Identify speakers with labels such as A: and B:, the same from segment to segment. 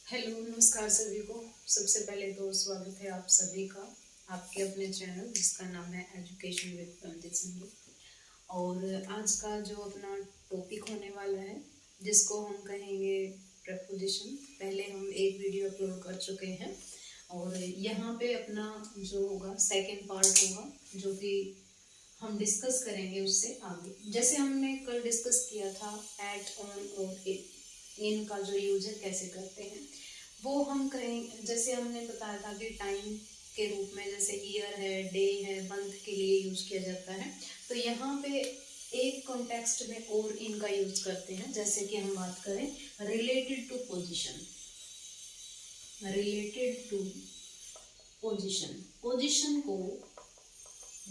A: Hello, नमस्कार सभी को। सबसे पहले तो स्वागत है आप सभी का आपके अपने चैनल जिसका नाम है एजुकेशन विद पंडित संजू। और आज का जो अपना टॉपिक होने वाला है जिसको हम कहेंगे प्रपोजिशन। पहले हम एक वीडियो अपलोड कर चुके हैं और यहाँ पे अपना जो होगा सेकंड पार्ट होगा जो कि हम डिस्कस करेंगे उससे आगे। जैसे हमने कल डिस्कस किया था एट, ऑन और इन का जो यूज है कैसे करते हैं वो हम करें। जैसे हमने बताया था कि टाइम के रूप में जैसे ईयर है, डे है, मंथ के लिए यूज किया जाता है। तो यहाँ पे एक कॉन्टेक्स्ट में और इनका यूज करते हैं। जैसे कि हम बात करें related to position, related to position, position को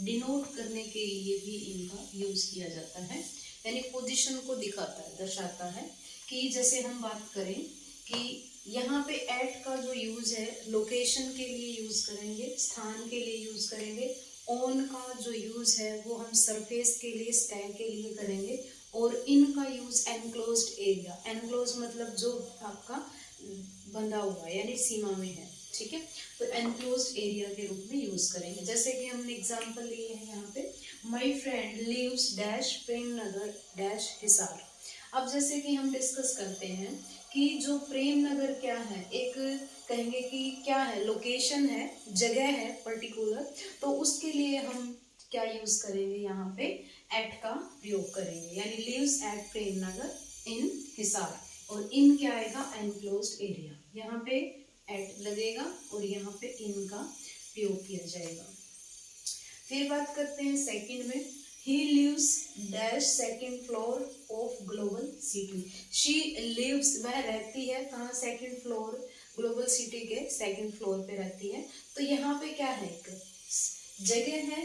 A: डिनोट करने के लिए भी इनका यूज किया जाता है। यानी पोजीशन को दिखाता है, दर्शाता है कि जैसे हम बात करें कि यहाँ पे एट का जो यूज है लोकेशन के लिए यूज करेंगे, स्थान के लिए यूज करेंगे। ऑन का जो यूज है वो हम सरफेस के लिए, स्टैक के लिए करेंगे। और इन का यूज एनक्लोज्ड एरिया, एनक्लोज मतलब जो आपका बंधा हुआ है यानी सीमा में है, ठीक है। तो एनक्लोज्ड एरिया के रूप में यूज करेंगे। जैसे कि हमने एग्जांपल लिए हैं यहाँ पे, my friend lives dash Prem Nagar dash Hisar. अब जैसे कि हम डिस्कस करते हैं कि जो प्रेम नगर क्या है, एक कहेंगे कि क्या है, लोकेशन है, जगह है पर्टिकुलर। तो उसके लिए हम क्या यूज करेंगे, यहाँ पे एट का प्रयोग करेंगे। यानी लिव्स एट प्रेम नगर इन हिसार। और इन क्या आएगा, एनक्लोज्ड एरिया। यहाँ पे एट लगेगा और यहाँ पे इन का प्रयोग किया जाएगा। फिर बात करते हैं सेकंड में, he lives dash second floor of global city। she lives वह रहती है कहाँ, सेकंड फ्लोर, ग्लोबल सिटी के सेकंड फ्लोर पे रहती है। तो यहाँ पे क्या है, एक जगह है,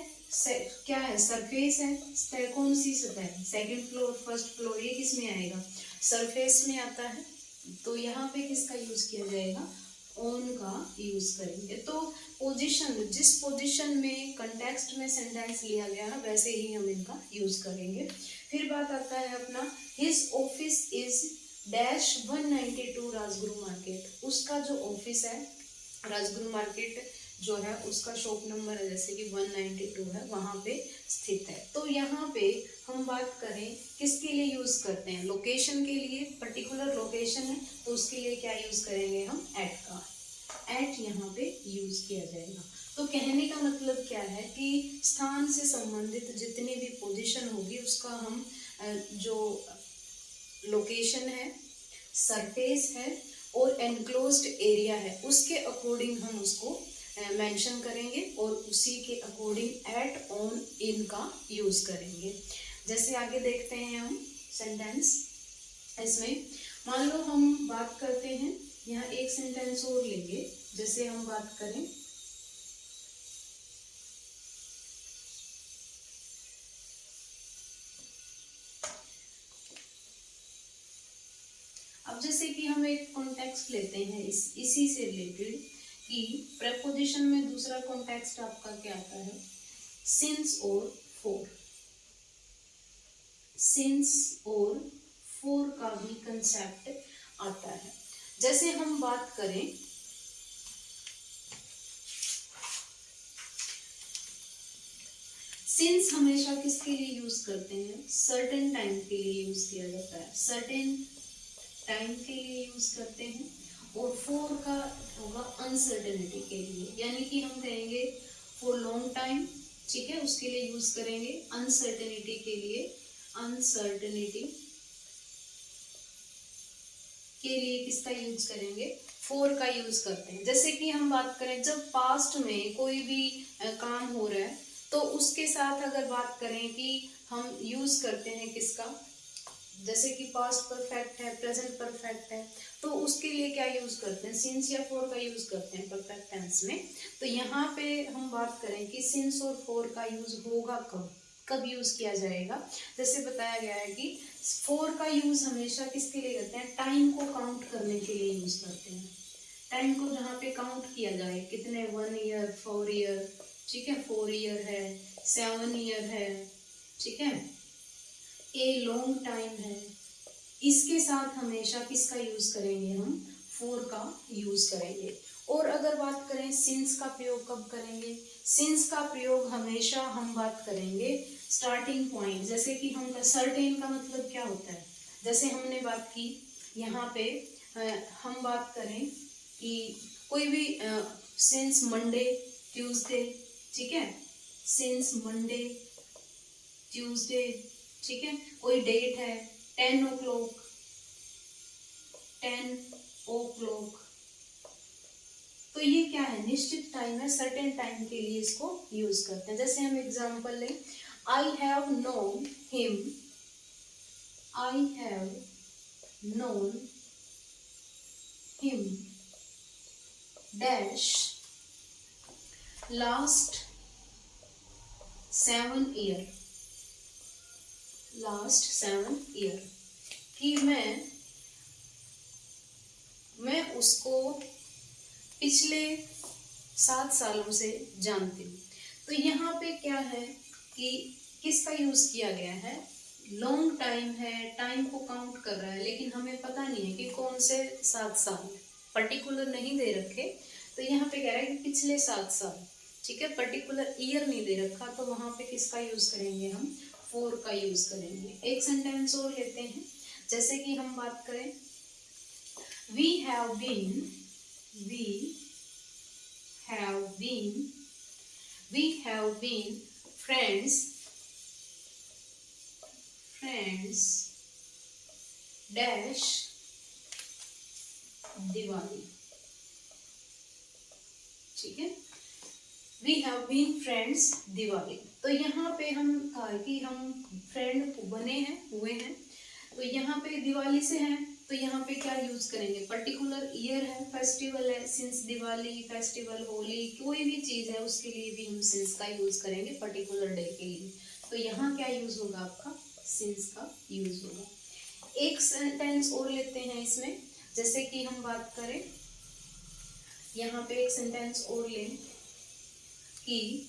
A: क्या है, सरफेस है। कौन सी सतह है, सेकंड फ्लोर, फर्स्ट फ्लोर, ये किस में आएगा, सरफेस में आता है। तो यहाँ पे किसका यूज किया जाएगा, ऑन का यूज करेंगे। तो पोजीशन, जिस पोजीशन में कंटेक्स्ट में सेंटेंस लिया गया है वैसे ही हम इनका यूज करेंगे। फिर बात आता है अपना, his office is dash 192 Rajguru market. उसका जो ऑफिस है राजगुरु मार्केट जो है उसका शॉप नंबर है जैसे कि 192 है, वहां पे स्थित है। तो यहाँ पे हम बात करें किसके लिए यूज करते हैं, लोकेशन के लिए, पर्टिकुलर लोकेशन है तो उसके लिए क्या यूज करेंगे हम, एट का, एट यहाँ पे यूज किया जाएगा। तो कहने का मतलब क्या है कि स्थान से संबंधित जितनी भी पोजीशन होगी उसका हम जो लोकेशन है, सरफेस है और एनक्लोज्ड एरिया है उसके अकॉर्डिंग हम उसको मेंशन करेंगे और उसी के अकॉर्डिंग एट, ऑन, इन का यूज करेंगे। जैसे आगे देखते हैं हम सेंटेंस। इसमें मान लो हम बात करते हैं, यहाँ एक सेंटेंस और लेंगे। जैसे हम बात करें, अब जैसे कि हम एक कॉन्टेक्स्ट लेते हैं इसी से रिलेटेड कि प्रेपोजिशन में दूसरा कॉन्टेक्स्ट आपका क्या आता है, सिंस और फॉर। सिंस और फॉर का भी कंसेप्ट आता है। जैसे हम बात करें, सिंस हमेशा किसके लिए यूज करते हैं, सर्टेन टाइम के लिए यूज किया जाता है, सर्टेन टाइम के लिए यूज करते हैं। और फॉर का होगा अनसर्टेनिटी के लिए, यानी कि हम कहेंगे फॉर लॉन्ग टाइम, ठीक है, उसके लिए यूज करेंगे। अनसर्टेनिटी के लिए, अनसर्टेनिटी के लिए किसका यूज करेंगे, फॉर का यूज करते हैं। जैसे कि हम बात करें जब पास्ट में कोई भी काम हो रहा है तो उसके साथ अगर बात करें कि हम यूज करते हैं किसका, जैसे कि पास्ट परफेक्ट है, प्रेजेंट परफेक्ट है, तो उसके लिए क्या यूज करते हैं, सिंस या फॉर का यूज करते हैं परफेक्ट टेंस में। तो यहाँ पे हम बात करें कि सिंस और फॉर का यूज होगा कब, कब यूज किया जाएगा। जैसे बताया गया है कि फॉर का यूज हमेशा किसके लिए करते हैं, टाइम को काउंट करने के लिए यूज करते हैं। टाइम को जहाँ पे काउंट किया जाए, कितने, 1 ईयर, 4 ईयर, ठीक है, 4 ईयर है, 7 ईयर है, ठीक है, ए लॉन्ग टाइम है, इसके साथ हमेशा किसका यूज करेंगे हम, फोर का यूज करेंगे। और अगर बात करें सिंस का प्रयोग कब करेंगे, सिंस का प्रयोग हमेशा हम बात करेंगे स्टार्टिंग पॉइंट, जैसे कि हम सर्टेन का मतलब क्या होता है, जैसे हमने बात की यहाँ पे हम बात करें कि कोई भी सिंस मंडे ट्यूसडे, ठीक है, सिंस मंडे ट्यूसडे, ठीक है, कोई डेट है 10 o'clock, 10 o'clock, तो ये क्या है, निश्चित टाइम है, सर्टेन टाइम के लिए इसको यूज करते हैं। जैसे हम एग्जांपल लें, I have known him, I have known him dash last 7 year, last 7 year, कि मैं उसको पिछले 7 सालों से जानती हूँ। तो यहाँ पे क्या है कि किसका यूज किया गया है, लॉन्ग टाइम है, टाइम को काउंट कर रहा है, लेकिन हमें पता नहीं है कि कौन से 7 साल, पर्टिकुलर नहीं दे रखे, तो यहाँ पे कह रहा है कि पिछले 7 साल, ठीक है, पर्टिकुलर ईयर नहीं दे रखा, तो वहां पे किसका यूज करेंगे, हम फोर का यूज करेंगे। एक सेंटेंस और लेते हैं, जैसे कि हम बात करें, we have been friends dash Diwali, ठीक है, we have been friends Diwali. तो यहाँ पे हम कहा कि हम फ्रेंड हुए हैं, तो यहाँ पे दिवाली से हैं, तो यहाँ पे क्या यूज करेंगे, पर्टिकुलर ईयर है, फेस्टिवल है, सिंस दिवाली, फेस्टिवल, होली, कोई भी चीज है उसके लिए भी हम सिंस का यूज करेंगे, पर्टिकुलर डे के लिए। तो यहाँ क्या यूज होगा, आपका सिंस का यूज होगा। एक सेंटेंस और लेते हैं इसमें, जैसे कि हम बात करें, यहाँ पे एक सेंटेंस और लें कि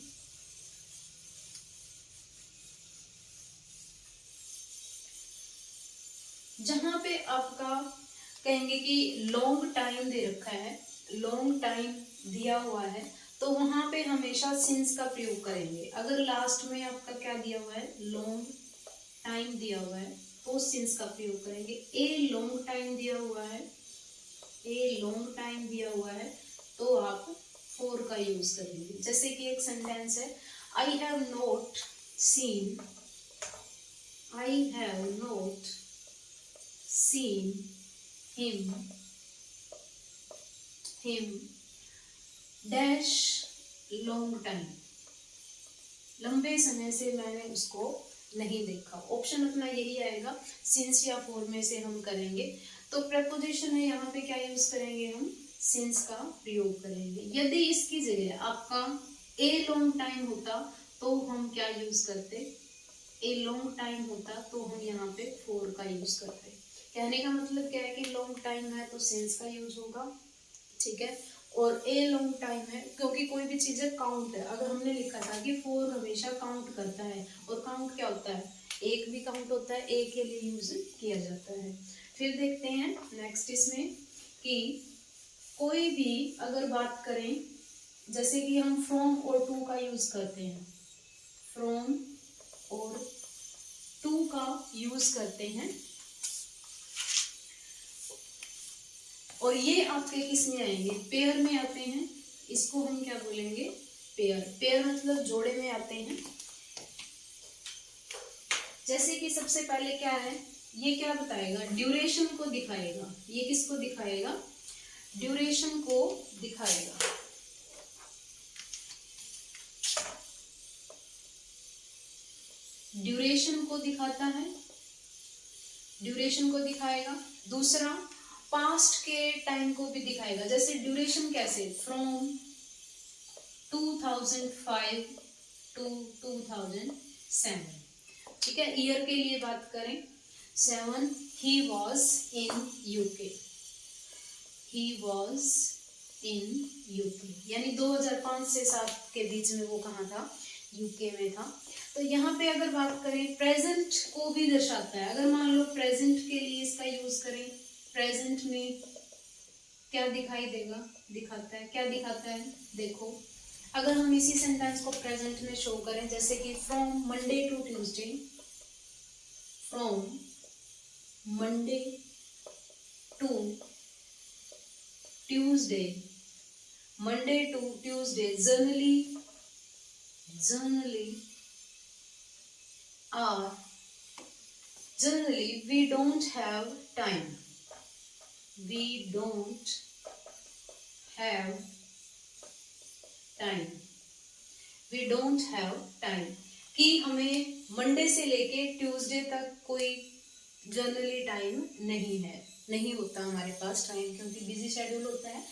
A: जहां पे आपका कहेंगे कि लॉन्ग टाइम दे रखा है, लॉन्ग टाइम दिया हुआ है, तो वहां पे हमेशा सिंस का प्रयोग करेंगे। अगर लास्ट में आपका क्या दिया हुआ है, लॉन्ग टाइम दिया हुआ है, तो सिंस का प्रयोग करेंगे। ए लॉन्ग टाइम दिया हुआ है, ए लॉन्ग टाइम दिया हुआ है, तो आप फोर का यूज करेंगे। जैसे कि एक सेंटेंस है, I have not seen, I have not seen him dash long time, लंबे समय से मैंने उसको नहीं देखा। ऑप्शन अपना यही आएगा, सिंस या फोर में से हम करेंगे। तो प्रेपोजिशन है, यहाँ पे क्या यूज करेंगे, हम सिंस का प्रयोग करेंगे। यदि इसकी जगह आपका ए लॉन्ग टाइम होता तो हम क्या यूज करते, ए लॉन्ग टाइम होता तो हम यहाँ पे फोर का यूज करते। कहने का मतलब क्या है कि लॉन्ग टाइम है तो सिंस का यूज होगा, ठीक है, और ए लॉन्ग टाइम है क्योंकि कोई भी चीज़ काउंट है। अगर हमने लिखा था कि फोर हमेशा काउंट करता है, और काउंट क्या होता है, एक भी काउंट होता है, एक के लिए यूज किया जाता है। फिर देखते हैं नेक्स्ट इसमें कि कोई भी अगर बात करें, जैसे कि हम फ्रॉम और टू का यूज करते हैं, फ्रॉम और टू का यूज करते हैं, और ये आपके किस में आएंगे, पेयर में आते हैं। इसको हम क्या बोलेंगे, पेयर। पेयर मतलब जोड़े में आते हैं। जैसे कि सबसे पहले क्या है, ये क्या बताएगा, ड्यूरेशन को दिखाएगा। ये किसको दिखाएगा, ड्यूरेशन को दिखाएगा। ड्यूरेशन को दिखाता है, ड्यूरेशन को दिखाएगा। दूसरा पास्ट के टाइम को भी दिखाएगा। जैसे ड्यूरेशन कैसे, फ्रॉम 2005 टू 2007, ठीक है। ईयर के लिए बात करें 7, he was in UK, he was in UK, यानी 2005 से 7 के बीच में वो कहाँ था, यूके में था। तो यहाँ पे अगर बात करें प्रेजेंट को भी दर्शाता है। अगर मान लो प्रेजेंट के लिए इसका यूज करें, प्रेजेंट में क्या दिखाई देगा, दिखाता है, क्या दिखाता है, देखो अगर हम इसी सेंटेंस को प्रेजेंट में शो करें, जैसे कि from Monday to Tuesday, from Monday to Tuesday, Monday to Tuesday, generally we don't have time, we don't have time, we don't have time, कि हमें मंडे से लेके ट्यूसडे तक कोई जनरली टाइम नहीं है, नहीं होता हमारे पास टाइम, क्योंकि बिजी शेड्यूल होता है।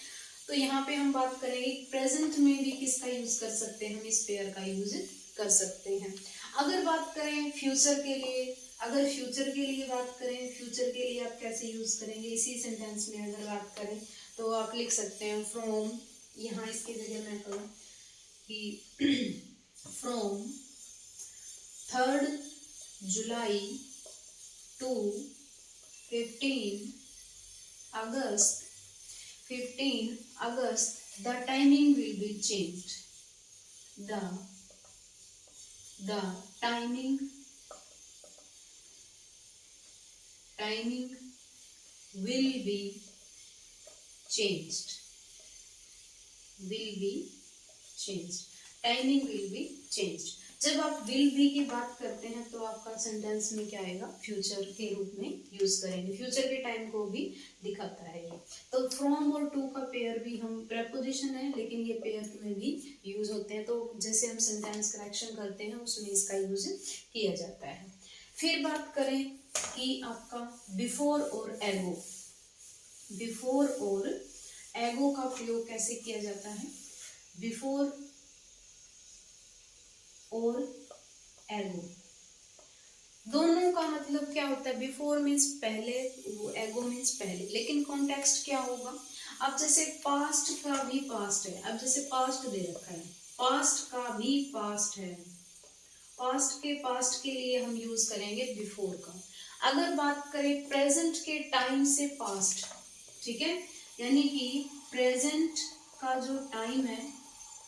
A: तो यहाँ पे हम बात करेंगे प्रेजेंट में भी किसका यूज कर सकते हैं, हम इस पेयर का यूज कर सकते हैं। अगर बात करें फ्यूचर के लिए, अगर फ्यूचर के लिए बात करें, फ्यूचर के लिए आप कैसे यूज करेंगे, इसी सेंटेंस में अगर बात करें तो आप लिख सकते हैं फ्रॉम, यहाँ इसकी जगह मैं कहूँ कि from 3rd July to 15 August, 15 August, the timing will be changed. The timing will be changed. Will be changed. Timing will be changed. जब आप विल बी की बात करते हैं तो आपका सेंटेंस में क्या आएगा, फ्यूचर के रूप में यूज करेंगे, फ्यूचर के टाइम को भी दिखाता है ये। तो फ्रॉम और टू का पेयर भी हम प्रेपोजिशन है, लेकिन ये पेयर में भी यूज होते हैं, तो जैसे हम सेंटेंस करेक्शन करते हैं उसमें इसका यूज किया जाता है। फिर बात करें कि आपका बिफोर और एगो, बिफोर और एगो का प्रयोग कैसे किया जाता है, बिफोर और एगो दोनों का मतलब क्या होता है, बिफोर मीन्स पहले, एगो मीन्स पहले, लेकिन कॉन्टेक्स्ट क्या होगा। अब जैसे पास्ट का भी पास्ट है, अब जैसे पास्ट दे रखा है, पास्ट का भी पास्ट है, पास्ट के लिए हम यूज करेंगे बिफोर का। अगर बात करें प्रेजेंट के टाइम से पास्ट, ठीक है, यानी कि प्रेजेंट का जो टाइम है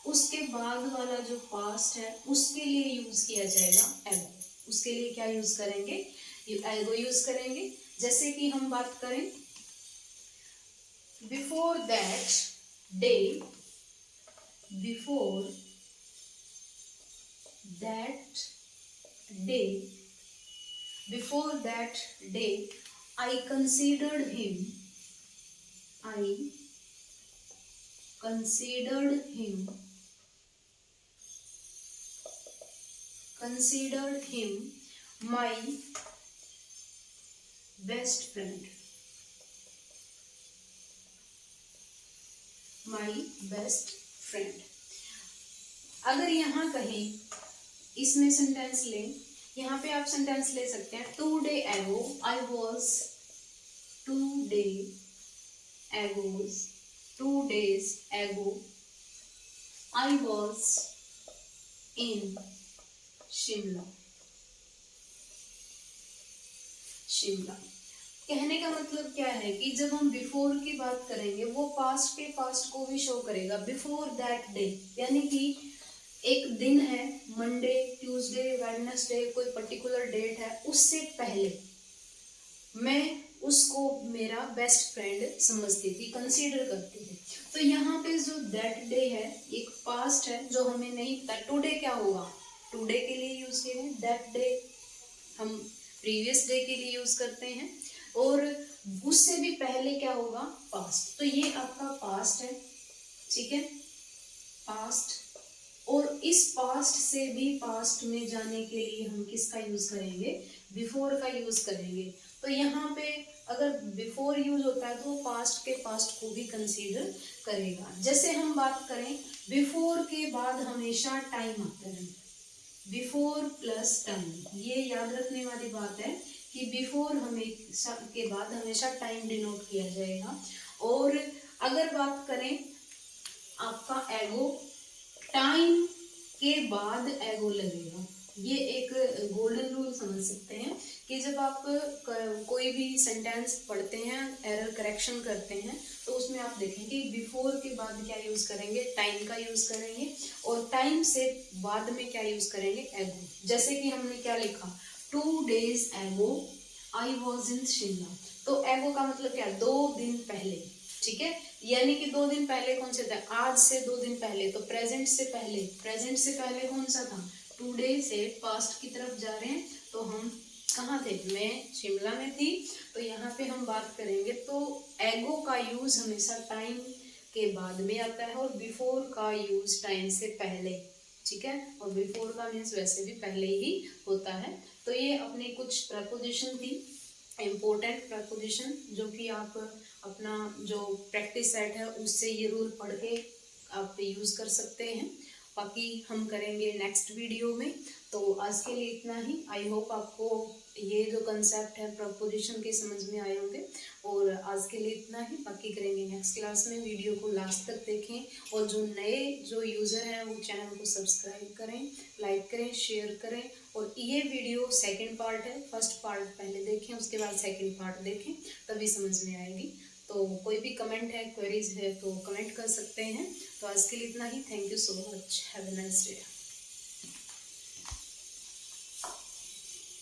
A: उसके बाद वाला जो पास्ट है उसके लिए यूज किया जाएगा एगो, उसके लिए क्या यूज करेंगे, एगो यूज करेंगे। जैसे कि हम बात करें before that day, before that day, before that day I considered him, I considered him my best friend, my best friend। अगर यहाँ कहें, इसमें सेंटेंस लें, यहाँ पे आप सेंटेंस ले सकते हैं 2 days ago I was, 2 days ago I was in Shimla. कहने का मतलब क्या है कि जब हम बिफोर की बात करेंगे वो पास्ट के पास्ट को भी शो करेगा, बिफोर दैट डे, यानी कि एक दिन है, मंडे, ट्यूसडे, वेडनेसडे, कोई पर्टिकुलर डेट है, उससे पहले मैं उसको मेरा बेस्ट फ्रेंड समझती थी, कंसीडर करती थी। तो यहाँ पे जो दैट डे है एक पास्ट है जो हमें नहीं पता टुडे क्या होगा, टुडे के लिए यूज किए हैं, दैट डे हम प्रीवियस डे के लिए यूज करते हैं, और उससे भी पहले क्या होगा, पास्ट। तो ये आपका पास्ट है, ठीक है, पास्ट। और इस पास्ट से भी पास्ट में जाने के लिए हम किसका यूज करेंगे, बिफोर का यूज करेंगे। तो यहाँ पे अगर बिफोर यूज होता है तो पास्ट के पास्ट को भी कंसीडर करेगा। जैसे हम बात करें बिफोर के बाद हमेशा टाइम आता है, बिफोर प्लस टाइम, ये याद रखने वाली बात है कि बिफोर हमेशा के बाद हमेशा टाइम डिनोट किया जाएगा। और अगर बात करें आपका एगो, टाइम के बाद एगो लगेगा, ये एक गोल्डन रूल समझ सकते हैं कि जब आप कोई भी सेंटेंस पढ़ते हैं, एरर करेक्शन करते हैं, तो उसमें आप देखें कि बिफोर के बाद क्या यूज करेंगे, टाइम का यूज करेंगे, और टाइम से बाद में क्या यूज करेंगे, एगो। जैसे कि हमने क्या लिखा, 2 days एगो आई वॉज इन शिमला, तो एगो का मतलब क्या, 2 दिन पहले, ठीक है। यानी कि 2 दिन पहले कौन से थे, आज से 2 दिन पहले, तो प्रेजेंट से पहले, प्रेजेंट से पहले कौन सा था, टुडे से पास्ट की तरफ जा रहे हैं, तो हम कहाँ थे, मैं शिमला में थी, तो यहाँ पे हम बात करेंगे तो एगो का यूज हमेशा टाइम के बाद में आता है, और बिफोर का यूज टाइम से पहले, ठीक है। और बिफोर का मीन्स वैसे भी पहले ही होता है। तो ये अपनी कुछ प्रपोजिशन थी, इम्पोर्टेंट प्रपोजिशन, जो कि आप अपना जो प्रैक्टिस सेट है उससे ये रूल पढ़ के आप यूज़ कर सकते हैं। बाकी हम करेंगे नेक्स्ट वीडियो में। तो आज के लिए इतना ही। आई होप आपको ये जो कंसेप्ट है प्रपोजिशन के समझ में आए होंगे। और आज के लिए इतना ही, बाकी करेंगे नेक्स्ट क्लास में। वीडियो को लास्ट तक देखें, और जो नए जो यूज़र हैं वो चैनल को सब्सक्राइब करें, लाइक करें, शेयर करें। और ये वीडियो सेकंड पार्ट है, फर्स्ट पार्ट पहले देखें, उसके बाद सेकंड पार्ट देखें, तभी समझ में आएगी। तो कोई भी कमेंट है, क्वेरीज है, तो कमेंट कर सकते हैं। तो आज के लिए इतना ही। Thank you so much. Have a nice day.